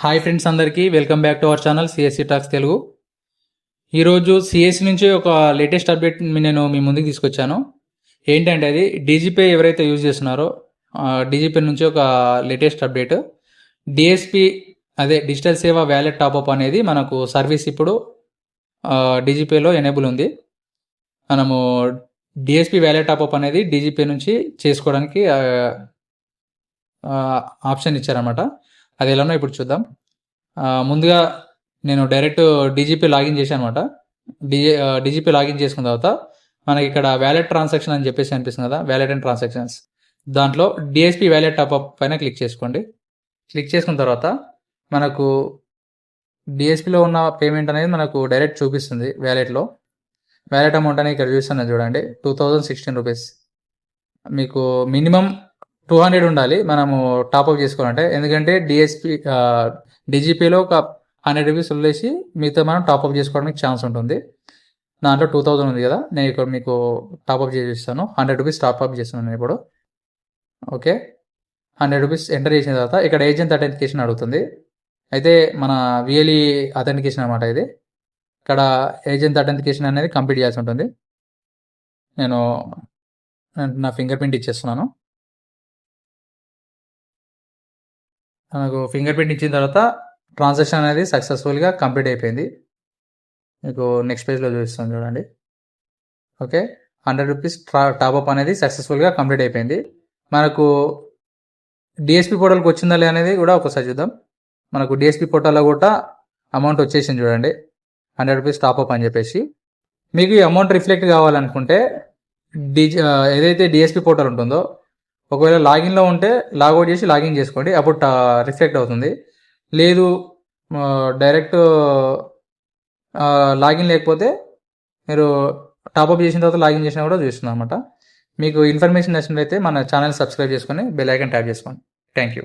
Hi friends, అందరికీ welcome back to our channel CSC talks Telugu. ఈరోజు CSC నుంచి ఒక లేటెస్ట్ అప్డేట్ నేను మీ ముందుకు తీసుకొచ్చాను. ఏంటంటే అది డీజీపే ఎవరైతే యూజ్ చేస్తున్నారో డీజీపే నుంచి ఒక లేటెస్ట్ అప్డేట్. డిఎస్పి అదే డిజిటల్ సేవ వ్యాలెట్ టాప్అప్ అనేది మనకు సర్వీస్ ఇప్పుడు డీజీపేలో ఎనేబుల్ ఉంది. మనము డిఎస్పి వ్యాలెట్ టాప్అప్ అనేది డీజీపే నుంచి చేసుకోవడానికి ఆప్షన్ ఇచ్చారన్నమాట. అది ఎలానో ఇప్పుడు చూద్దాం. ముందుగా నేను డైరెక్ట్ డీజీపీ లాగిన్ చేశాను అనమాట. డీజీపీ లాగిన్ చేసుకున్న తర్వాత మనకి ఇక్కడ వ్యాలెట్ ట్రాన్సాక్షన్ అని చెప్పేసి అనిపిస్తుంది కదా, వ్యాలెట్ అండ్ ట్రాన్సాక్షన్స్. దాంట్లో డిఎస్పీ వ్యాలెట్ టాప్అప్ పైన క్లిక్ చేసుకోండి. క్లిక్ చేసుకున్న తర్వాత మనకు డిఎస్పీలో ఉన్న పేమెంట్ అనేది మనకు డైరెక్ట్ చూపిస్తుంది వ్యాలెట్లో. వ్యాలెట్ అమౌంట్ అనేది ఇక్కడ చూస్తున్నాను చూడండి, 2016 రూపీస్. మీకు మినిమం 200 ఉండాలి మనము టాప్అప్ చేసుకోవాలంటే. ఎందుకంటే డీజీపీలో ఒక 100 రూపీస్ వదిలేసి మిగతా మనం టాప్అప్ చేసుకోవడానికి ఛాన్స్ ఉంటుంది. దాంట్లో 2000 ఉంది కదా, నేను ఇక్కడ మీకు టాప్అప్ చేసిస్తాను. 100 రూపీస్ టాప్అప్ చేస్తున్నాను నేను ఇప్పుడు. ఓకే, 100 రూపీస్ ఎంటర్ చేసిన తర్వాత ఇక్కడ ఏజెంట్ అథెంటికేషన్ అడుగుతుంది. అయితే మన విఎల్ఈ అథెంటికేషన్ అనమాట ఇది. ఇక్కడ ఏజెంట్ అథెంటికేషన్ అనేది కంప్లీట్ చేయాల్సి ఉంటుంది. నేను నా ఫింగర్ ప్రింట్ ఇచ్చేస్తున్నాను. మనకు ఫింగర్ ప్రింట్ ఇచ్చిన తర్వాత ట్రాన్సాక్షన్ అనేది సక్సెస్ఫుల్గా కంప్లీట్ అయిపోయింది. మీకు నెక్స్ట్ పేజ్లో చూపిస్తాను చూడండి. ఓకే, 100 రూపీస్ టాప్అప్ అనేది సక్సెస్ఫుల్గా కంప్లీట్ అయిపోయింది. మనకు డిఎస్పీ పోర్టల్కి వచ్చిందా లే అనేది కూడా ఒకసారి చూద్దాం. మనకు డిఎస్పీ పోర్టల్లో కూడా అమౌంట్ వచ్చేసింది చూడండి, 100 రూపీస్ టాప్అప్ అని చెప్పేసి. మీకు ఈ అమౌంట్ రిఫ్లెక్ట్ కావాలనుకుంటే ఏదైతే డిఎస్పీ పోర్టల్ ఉంటుందో, ఒకవేళ లాగిన్లో ఉంటే లాగౌట్ చేసి లాగిన్ చేసుకోండి, అప్పుడు రిఫ్లెక్ట్ అవుతుంది. లేదు డైరెక్ట్ లాగిన్ లేకపోతే మీరు టాప్అప్ చేసిన తర్వాత లాగిన్ చేసినా కూడా చూస్తుంది అనమాట. మీకు ఇన్ఫర్మేషన్ నచ్చినట్లయితే మన ఛానల్ సబ్స్క్రైబ్ చేసుకొని బెల్ ఐకాన్ ట్యాప్ చేసుకోండి. Thank you.